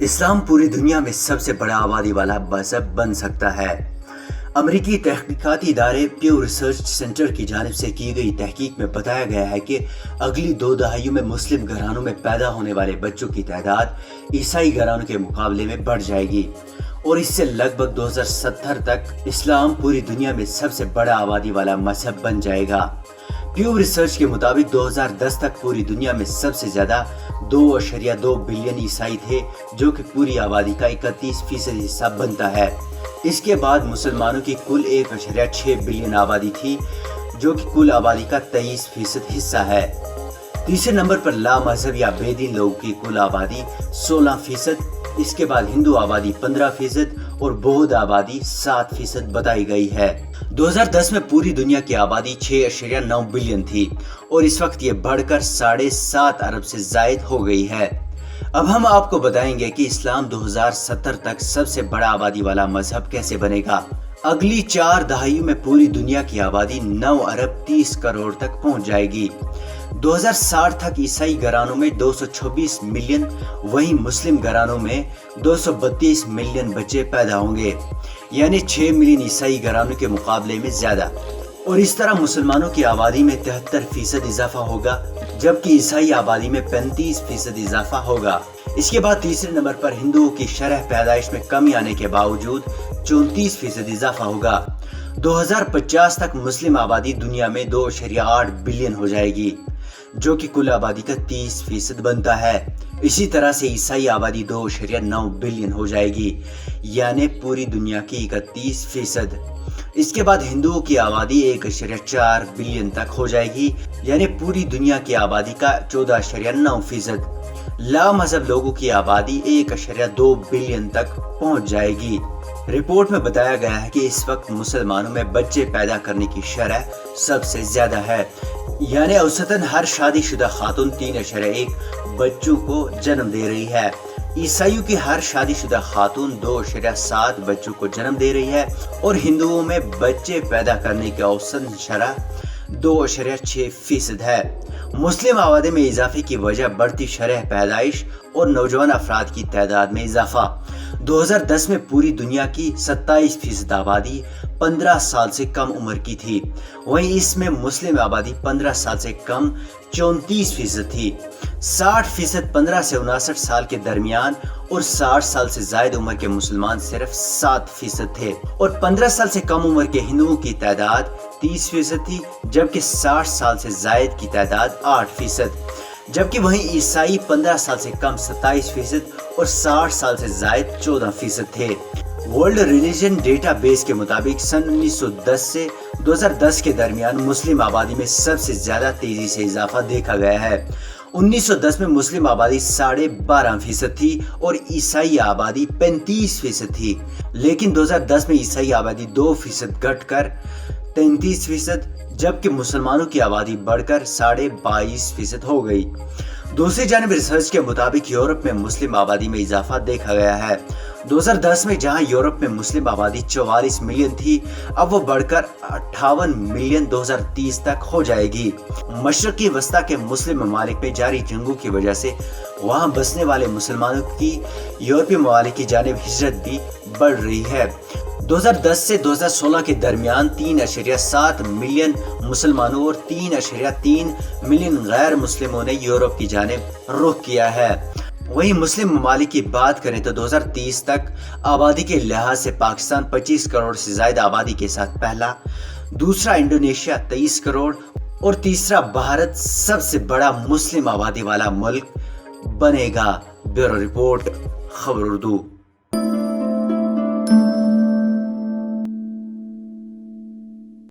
اسلام پوری دنیا میں سب سے بڑا آبادی والا مذہب بن سکتا ہے۔ امریکی تحقیقاتی ادارے پیو ریسرچ سینٹر کی جانب سے کی گئی تحقیق میں بتایا گیا ہے کہ اگلی 2 دہائیوں میں مسلم گھرانوں میں پیدا ہونے والے بچوں کی تعداد عیسائی گھرانوں کے مقابلے میں بڑھ جائے گی اور اس سے لگ بھگ 2070 تک اسلام پوری دنیا میں سب سے بڑا آبادی والا مذہب بن جائے گا۔ پیو ریسرچ کے مطابق 2010 تک پوری دنیا میں سب سے زیادہ 2.2 بلین عیسائی تھے، جو کہ پوری آبادی کا 31% حصہ بنتا ہے۔ اس کے بعد مسلمانوں کی کل 1.6 بلین آبادی تھی، جو کہ کل آبادی کا 23% حصہ ہے۔ تیسرے نمبر پر لا مذہب یا بے دین لوگوں کی کل آبادی 16%، اس کے بعد ہندو آبادی 15% اور بودھ آبادی 7% بتائی گئی ہے۔ 2010 میں پوری دنیا کی آبادی 6.9 بلین تھی اور اس وقت یہ بڑھ کر 7.5 ارب سے زائد ہو گئی ہے۔ اب ہم آپ کو بتائیں گے کہ اسلام 2070 تک سب سے بڑا آبادی والا مذہب کیسے بنے گا۔ اگلی 4 دہائیوں میں پوری دنیا کی آبادی 9 ارب 30 کروڑ تک پہنچ جائے گی۔ 2060 تک عیسائی گھرانوں میں 226 ملین، وہیں مسلم گھرانوں میں 232 ملین بچے پیدا ہوں گے، یعنی 6 ملین عیسائی گھرانوں کے مقابلے میں زیادہ۔ اور اس طرح مسلمانوں کی آبادی میں 73% اضافہ ہوگا، جبکہ عیسائی آبادی میں 35% اضافہ ہوگا۔ اس کے بعد تیسرے نمبر پر ہندوؤں کی شرح پیدائش میں کمی آنے کے باوجود 34% اضافہ ہوگا۔ 2050 تک مسلم آبادی دنیا میں 2.8 بلین ہو جائے گی، جو کہ کل آبادی کا 30% بنتا ہے۔ اسی طرح سے عیسائی آبادی 2.9 بلین ہو جائے گی، یعنی پوری دنیا کی 31%۔ اس کے بعد ہندوؤں کی آبادی 1.4 بلین تک ہو جائے گی، یعنی پوری دنیا کی آبادی کا 14.9%۔ لا مذہب لوگوں کی آبادی 1.2 بلین تک پہنچ جائے گی۔ رپورٹ میں بتایا گیا ہے کہ اس وقت مسلمانوں میں بچے پیدا کرنے کی شرح سب سے زیادہ ہے، یعنی اوسطاً ہر شادی شدہ خاتون 3.1 بچوں کو جنم دے رہی ہے۔ عیسائیوں کی ہر شادی شدہ خاتون 2.7 بچوں کو جنم دے رہی ہے اور ہندوؤں میں بچے پیدا کرنے کی اوسطاً شرح 2.6% ہے۔ مسلم آبادی میں اضافے کی وجہ بڑھتی شرح پیدائش اور نوجوان افراد کی تعداد میں اضافہ۔ 2010 میں پوری دنیا کی 27% آبادی 15 سال سے کم عمر کی تھی، وہیں اس میں مسلم آبادی 15 سال سے کم 34% تھی۔ 60% 15 سے 59 سال کے درمیان اور 60 سال سے زائد عمر کے مسلمان صرف 7% تھے، اور 15 سال سے کم عمر کے ہندوؤں کی تعداد 30% تھی، جبکہ 60 سال سے زائد کی تعداد 8%، جبکہ وہیں عیسائی 15 سال سے کم 27% اور 60 سال سے زائد 14% تھے۔ ورلڈ ریلیجن ڈیٹا بیس کے مطابق سن 1910 سے 2010 کے درمیان مسلم آبادی میں سب سے زیادہ تیزی سے اضافہ دیکھا گیا ہے۔ 1910 میں مسلم آبادی 12.5% تھی اور عیسائی آبادی 35% تھی، لیکن 2010 میں عیسائی آبادی 2% گھٹ کر 33%، جبکہ مسلمانوں کی آبادی بڑھ کر 22.5% ہو گئی۔ دوسری جانب ریسرچ کے مطابق یورپ میں مسلم آبادی میں اضافہ دیکھا گیا ہے۔ 2010 میں جہاں یورپ میں مسلم آبادی 44 ملین تھی، اب وہ بڑھ کر 58 ملین 2030 تک ہو جائے گی۔ مشرقی وسطی کے مسلم ممالک میں جاری جنگوں کی وجہ سے وہاں بسنے والے مسلمانوں کی یورپی ممالک کی جانب ہجرت بھی بڑھ رہی ہے۔ 2010 سے 2016 کے درمیان 3.7 ملین مسلمانوں اور 3.3 ملین غیر مسلموں نے یورپ کی جانب رخ کیا ہے۔ وہیں مسلم ممالک کی بات کریں تو 2030 تک آبادی کے لحاظ سے پاکستان 25 کروڑ سے زائد آبادی کے ساتھ پہلا، دوسرا انڈونیشیا 23 کروڑ اور تیسرا بھارت سب سے بڑا مسلم آبادی والا ملک بنے گا۔ بیورو رپورٹ، خبر اردو۔